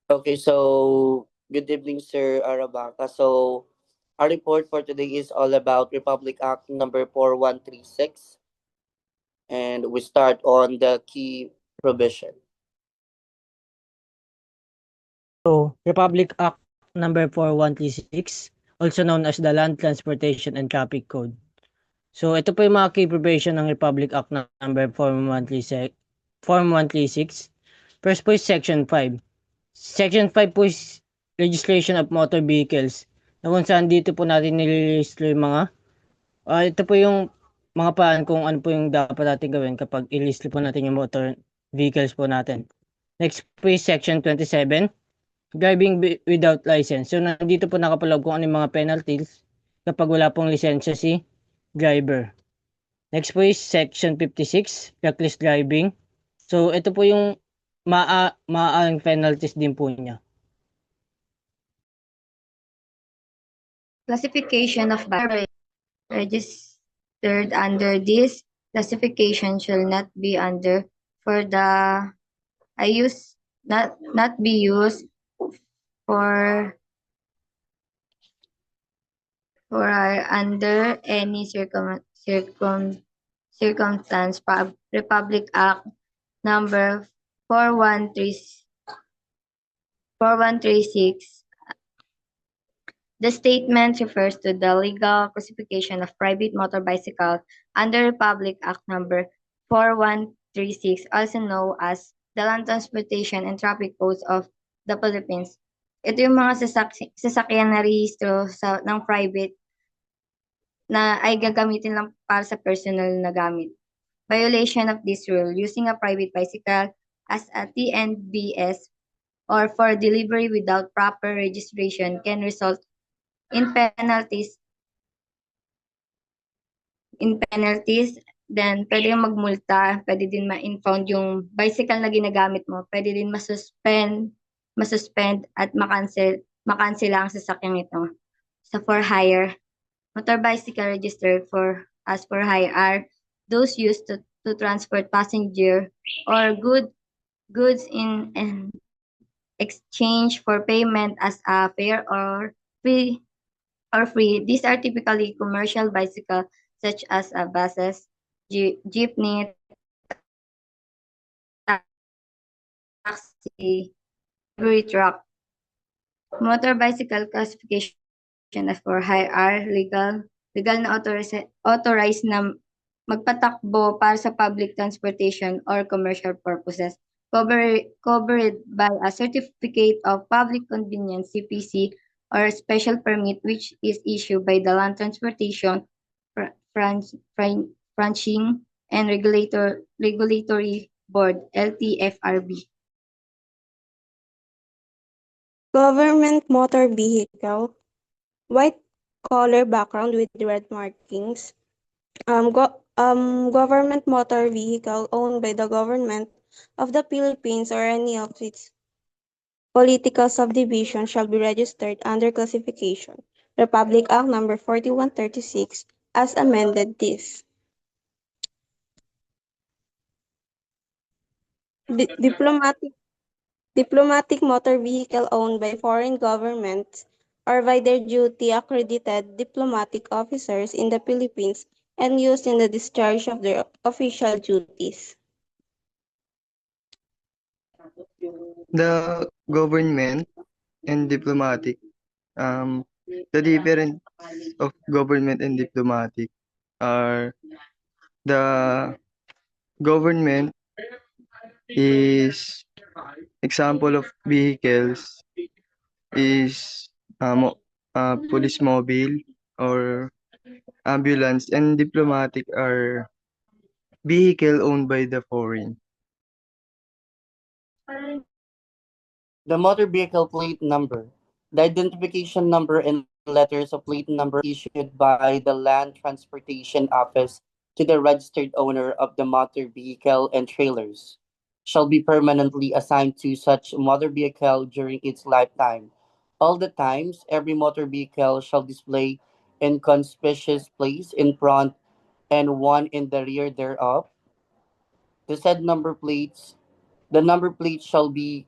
Okay, so good evening, Sir Arabaca. So our report for today is all about Republic Act number 4136, and we start on the key provision. So, Republic Act number 4136, also known as the Land Transportation and Traffic Code. So, ito po yung mga key provision ng Republic Act number 4136. First po is Section 5. Section 5 po is Registration of Motor Vehicles. Na kung saan dito po natin nililist yung mga, ito po yung mga paan kung ano po yung dapat natin gawin kapag ilist po natin yung motor vehicles po natin. Next po is Section 27. Driving without license. So, nandito po nakapaloob kung ano yung mga penalties kapag wala pong lisensya si driver. Next po is Section 56, reckless driving. So, ito po yung maaaring penalties din po niya. Classification of registered under this classification shall not be under for the I use not be used for under any circumstance. Republic Act number 4136. The statement refers to the legal classification of private motor bicycle under Republic Act number 4136, also known as the Land Transportation and Traffic Codes of the Philippines. Ito yung mga sasakyan na rehistro ng private na ay gagamitin lang para sa personal na gamit. Violation of this rule, using a private bicycle as a TNBS or for delivery without proper registration can result in penalties, then pwede yung magmulta, pwede din ma-impound yung bicycle na ginagamit mo, pwede din masuspend at makansela ang sasakyan ito. Sa for hire, motor bicycle registered as for hire are those used to transport passenger or goods in exchange for payment as a fare or free. These are typically commercial bicycles such as buses, jeepney, taxi, delivery truck. Motor bicycle classification as for hire are legal na authorized na magpatakbo para sa public transportation or commercial purposes. Covered by a certificate of public convenience CPC or a special permit which is issued by the Land Transportation Branching and Regulatory Board LTFRB. Government motor vehicle, white color background with red markings. Government motor vehicle owned by the government of the Philippines or any of its political subdivision shall be registered under classification. Republic Act number 4136 as amended this. Diplomatic motor vehicle owned by foreign governments or by their duty accredited diplomatic officers in the Philippines and used in the discharge of their official duties. The government and diplomatic, the difference of government and diplomatic are the government is example of vehicles is police mobile or ambulance, and diplomatic are vehicle owned by the foreign. The motor vehicle plate number. The identification number and letters of plate number issued by the Land Transportation Office to the registered owner of the motor vehicle and trailers shall be permanently assigned to such motor vehicle during its lifetime. All the times, every motor vehicle shall display in conspicuous place in front and one in the rear thereof. The said number plates, the number plate shall be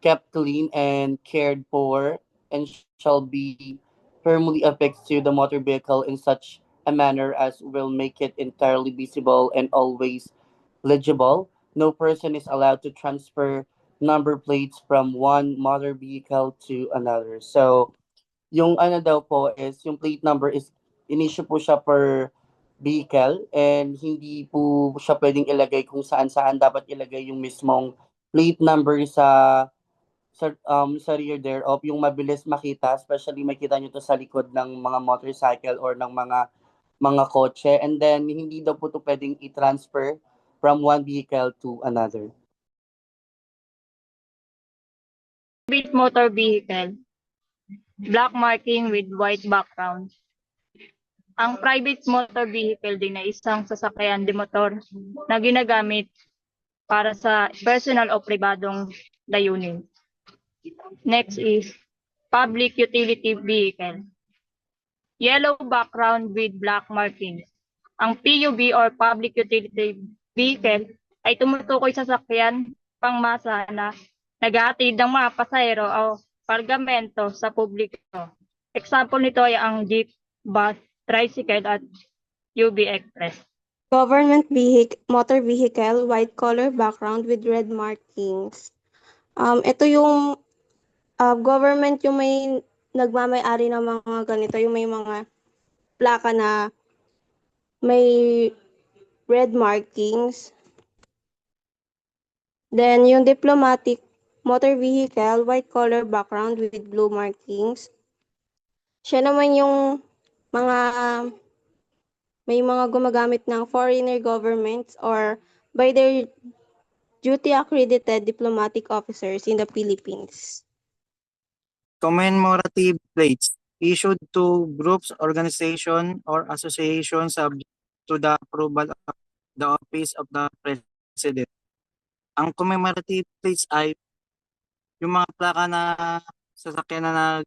kept clean and cared for, and shall be firmly affixed to the motor vehicle in such a manner as will make it entirely visible and always legible. No person is allowed to transfer number plates from one motor vehicle to another. So, yung ano daw po is, yung plate number is, in-issue po siya per vehicle and hindi po siya pwedeng ilagay kung saan-saan. Dapat ilagay yung mismong plate number sa rear thereof, yung mabilis makita, especially makita nyo to sa likod ng mga motorcycle or ng mga kotse. And then, hindi daw po to pwedeng i-transfer from one vehicle to another. Private motor vehicle, black marking with white background. Ang private motor vehicle din ay isang sasakyan de motor na ginagamit para sa personal o pribadong layunin. Next is public utility vehicle. Yellow background with black markings. Ang PUV or public utility vehicle ay tumutukoy sa sasakyan pangmasa na naghahatid ng mga pasahero o kargamento sa publiko. Example nito ay ang jeep, bus, tricycle at UV Express. Government motor vehicle, white color background with red markings. Ito yung government yung may nagmamay-ari ng mga ganito, yung may mga plaka na may red markings. Then yung diplomatic motor vehicle, white color background with blue markings. Siya naman yung mga may mga gumagamit ng foreigner governments or by their duty accredited diplomatic officers in the Philippines. Commemorative plates issued to groups, organization, or associations subject to the approval of the office of the president. Ang commemorative plates ay yung mga plaka na sasakyan na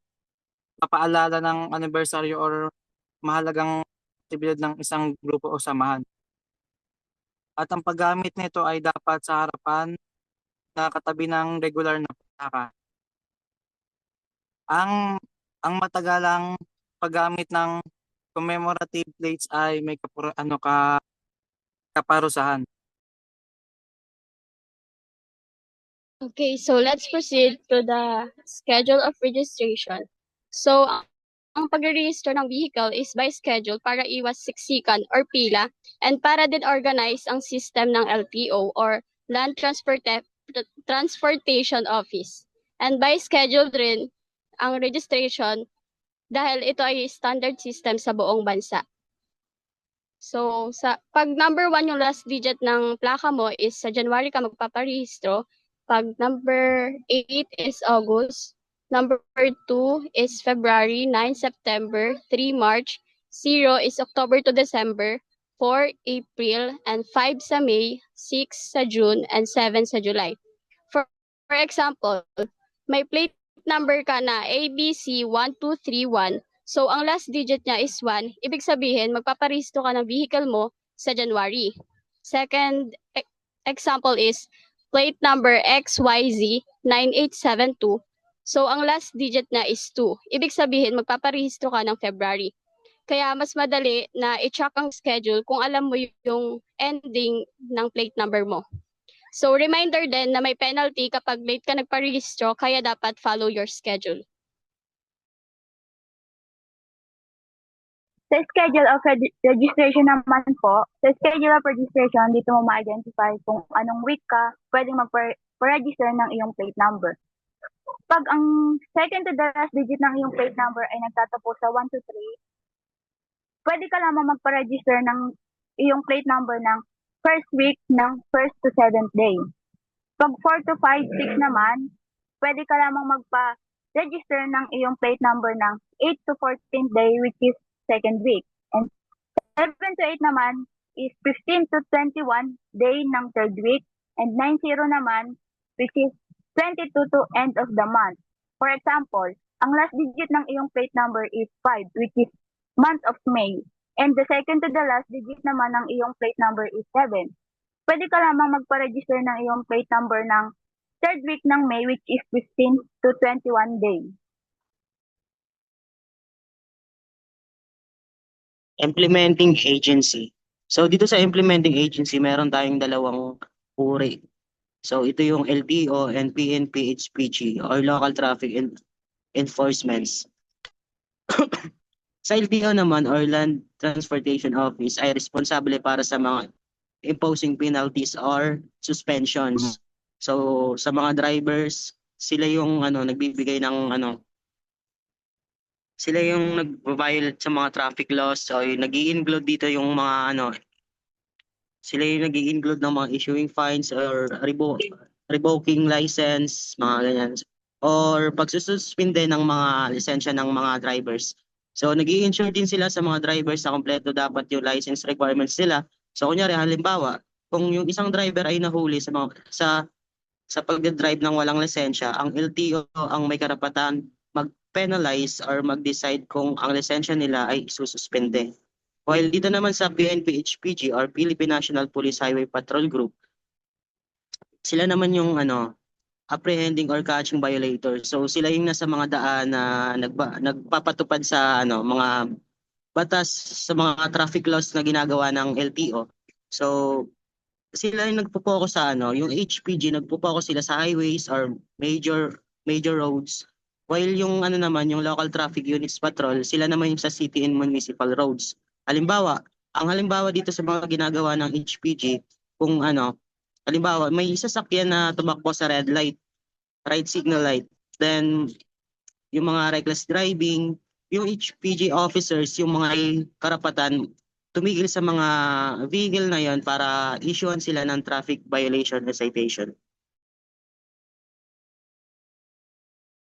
nagpapaalala ng anibersaryo or mahalagang aktibidad ng isang grupo o samahan. At ang paggamit nito ay dapat sa harapan na katabi ng regular na plaka. Ang matagalang paggamit ng commemorative plates ay may kaparusahan. Okay, so let's proceed to the schedule of registration. So, ang pag-register ng vehicle is by schedule para iwas siksikan or pila and para din organize ang system ng LTO or Land Transportation Office. And by schedule rin ang registration dahil ito ay standard system sa buong bansa. So, pag number 1 yung last digit ng plaka mo is sa January ka magpaparehistro. Pag number 8 is August, number 2 is February, 9 September, 3 March, 0 is October to December, 4 April, and 5 sa May, 6 sa June, and 7 sa July. For example, may plate number ka na ABC1231. So, ang last digit niya is 1. Ibig sabihin, magpaparehistro ka ng vehicle mo sa January. Second example is plate number XYZ9872. So, ang last digit na is 2. Ibig sabihin, magpaparehistro ka ng February. Kaya mas madali na i-check ang schedule kung alam mo yung ending ng plate number mo. So, reminder din na may penalty kapag late ka nagparehistro, kaya dapat follow your schedule. Sa schedule of registration naman po, sa schedule of registration, dito mo ma-identify kung anong week ka pwedeng mag-register ng iyong plate number. Pag ang second to the last digit ng iyong plate number ay nagtatapos sa 1 to 3, pwede ka lamang magpa-register ng iyong plate number ng first week ng 1st to 7th day. Pag 4 to 5, 6 naman, pwede ka lamang magpa-register ng iyong plate number ng 8 to 14th day, which is second week. And 7 to 8 naman is 15 to 21 day ng third week. And 9-0 naman, which is 22 to end of the month. For example, ang last digit ng iyong plate number is 5, which is month of May. And the second to the last digit naman ng iyong plate number is 7. Pwede ka lamang magpa-register ng iyong plate number ng third week ng May, which is 15 to 21 days. Implementing agency. So dito sa implementing agency, meron tayong dalawang uri. So ito yung LTO and PNP HPG or Local Traffic Enforcements. Sa LTO naman or Land Transportation Office ay responsable para sa mga imposing penalties or suspensions. So sa mga drivers, sila yung nagbibigay ng sila yung nag-violate sa mga traffic laws. So nag-i-include dito yung mga sila yung nag-i-include ng mga issuing fines or revoking license, mga ganyan. Or pagsususpinde ng mga lisensya ng mga drivers. So nag-i-ensure din sila sa mga drivers na kompleto dapat yung license requirements nila. So kunyari halimbawa, kung yung isang driver ay nahuli sa pag-drive ng walang lisensya, ang LTO ang may karapatan mag-penalize or mag-decide kung ang lisensya nila ay isususpende. While dito naman sa PNP HPG or Philippine National Police Highway Patrol Group, sila naman yung apprehending or catching violators. So sila yung nasa mga daan na nagpapatupad sa mga batas sa mga traffic laws na ginagawa ng LTO. So sila yung nagpo-focus sa yung HPG nagpo-focus sila sa highways or major roads. While yung naman yung local traffic units patrol, sila naman yung sa city and municipal roads. Halimbawa dito sa mga ginagawa ng HPG, kung halimbawa may sasakyan na tumakbo sa red signal light, then yung mga reckless driving, yung HPG officers, yung mga karapatan tumigil sa mga vehicle na yon para issuean sila ng traffic violation or citation.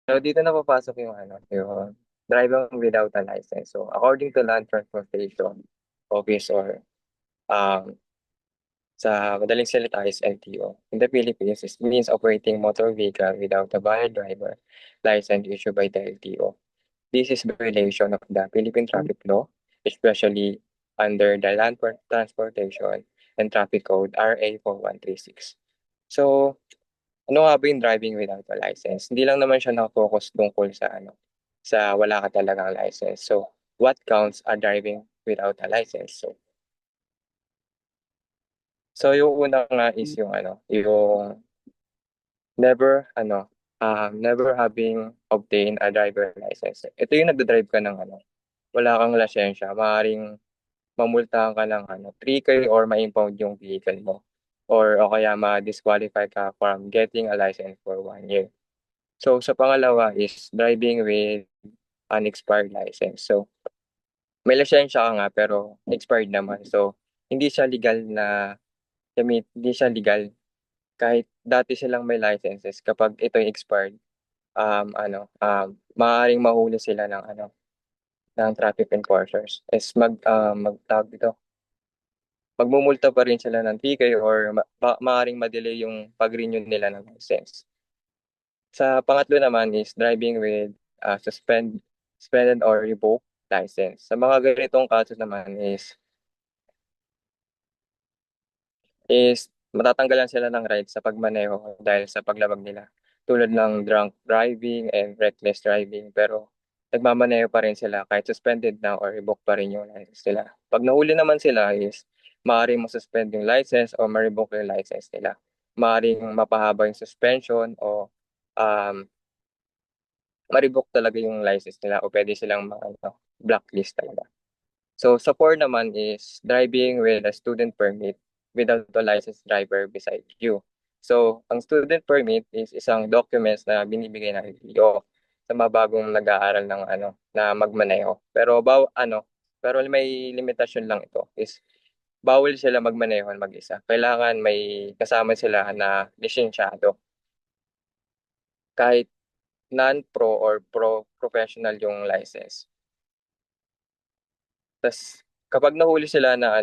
So dito na papasok yung yung driving without a license. So according to Land Transportation Office or sa madaling salita is LTO. In the Philippines, it means operating motor vehicle without a valid driver license issued by the LTO. This is violation of the Philippine Traffic Law, especially under the Land Transportation and Traffic Code RA 4136. So, ano nga ba yung driving without a license? Hindi lang naman siya nakafocus tungkol sa wala ka talagang license. So, what counts are driving without a license? So yung una nga is yung yung never having obtained a driver license. Ito yung nagdadrive ka ng wala kang lisensya, maaaring mamultahan ka ng 3K or ma-impound yung vehicle mo. Or o kaya ma-disqualify ka from getting a license for 1 year. So sa pangalawa is driving with an expired license. So may lisensya ka nga pero expired naman. So hindi siya legal kahit dati silang may licenses kapag ito yung expired. Maaaring mahuli sila ng traffic enforcers. Magtawag dito. Magmumulta pa rin sila ng TK or maaaring ma-delay yung pag-renew nila ng license. Sa pangatlo naman is driving with suspended or revoked license. Sa mga ganitong kaso naman is matatanggalan sila ng rights sa pagmaneho dahil sa paglabag nila. Tulad ng drunk driving and reckless driving, pero nagmamaneho pa rin sila kahit suspended na or revoke pa rin yung license nila. Pag nahuli naman sila is maaaring masuspend yung license o ma-revoke yung license nila. Maaaring mapahaba yung suspension o ma-revoke talaga yung license nila o pwede silang blacklist talaga. So sa 4 naman is driving with a student permit without a licensed driver beside you. So ang student permit is isang documents na binibigay ng LTO sa mga bagong nag-aaral ng na magmaneho. Pero pero may limitasyon lang ito is bawal sila magmaneho mag-isa. Kailangan may kasama sila na lisensyado. Kahit non-pro or pro-professional yung license. Tas kapag nahuli sila na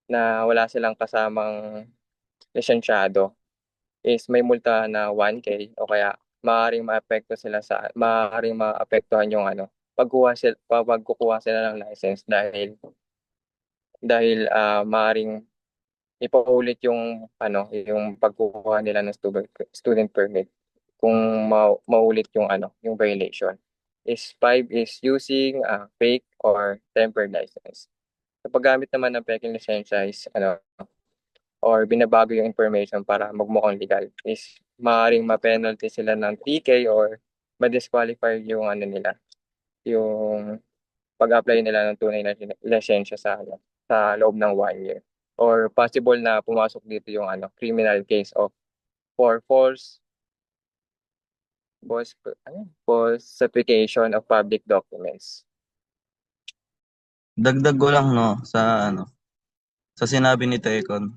na wala silang kasamang lisensyado is may multa na 1K o kaya maaaring maapektuhan yung pagkukuha sila ng license dahil maaaring ipaulit yung yung pagkukuha nila ng student permit kung maulit yung yung violation. Is 5 is using a fake or tempered license. Sa paggamit naman ng peking lisensya is or binabago yung information para magmukhang legal is maaaring ma-penalty sila ng TK or ma-disqualify yung nila, yung pag-apply nila ng tunay na lisensya sa loob ng 1 year. Or possible na pumasok dito yung criminal case of for falsification of public documents. Dagdag ko lang no sa sinabi ni Tekon.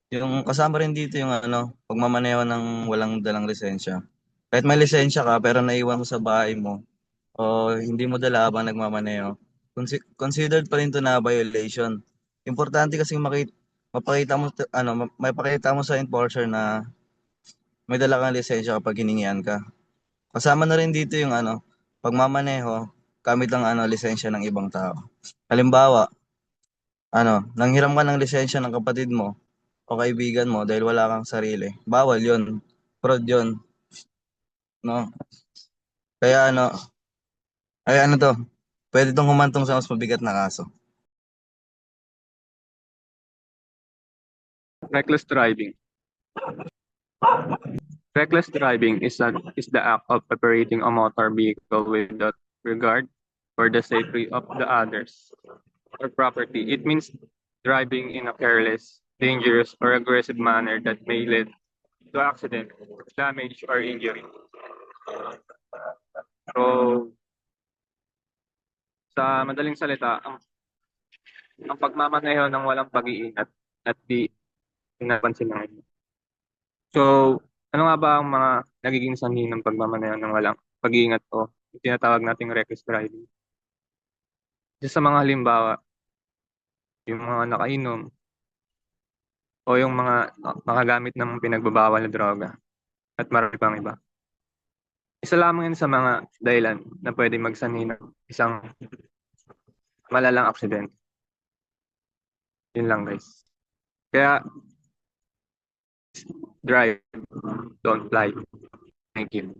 Yung kasama rin dito yung pagmamaneho ng walang dalang lisensya. Kahit may lisensya ka pero naiwan mo sa bahay mo o hindi mo dala habang nagmamaneho, considered pa rin to na violation. Importante kasi mapakita mo mapakita mo sa enforcer na may dala kang lisensya kapag hiningian ka. Kasama na rin dito yung pagmamaneho gamit ang lisensya ng ibang tao. Halimbawa, nanghiram ka ng lisensya ng kapatid mo o kaibigan mo dahil wala kang sarili. Bawal 'yon. Fraud 'yon, no? Kaya pwede tong humantong sa mas mabigat na kaso. Reckless driving. Reckless driving is the act of operating a motor vehicle without regard for the safety of the others or property. It means driving in a careless, dangerous, or aggressive manner that may lead to accident, damage, or injury. So, sa madaling salita, ang pagmamaneho ng walang pag-iingat at di pinapansin ng iba. So, ano nga ba ang mga nagiging sanhi ng pagmamaneho ng walang pag-iingat o tinatawag nating reckless driving? Isa sa mga halimbawa, yung mga nakainom o yung mga nakagamit ng pinagbabawal na droga at marami pang iba. Isa lamang yan sa mga dahilan na pwede magsanhi ng isang malalang aksidente. Yun lang guys. Kaya, drive, don't fly. Thank you.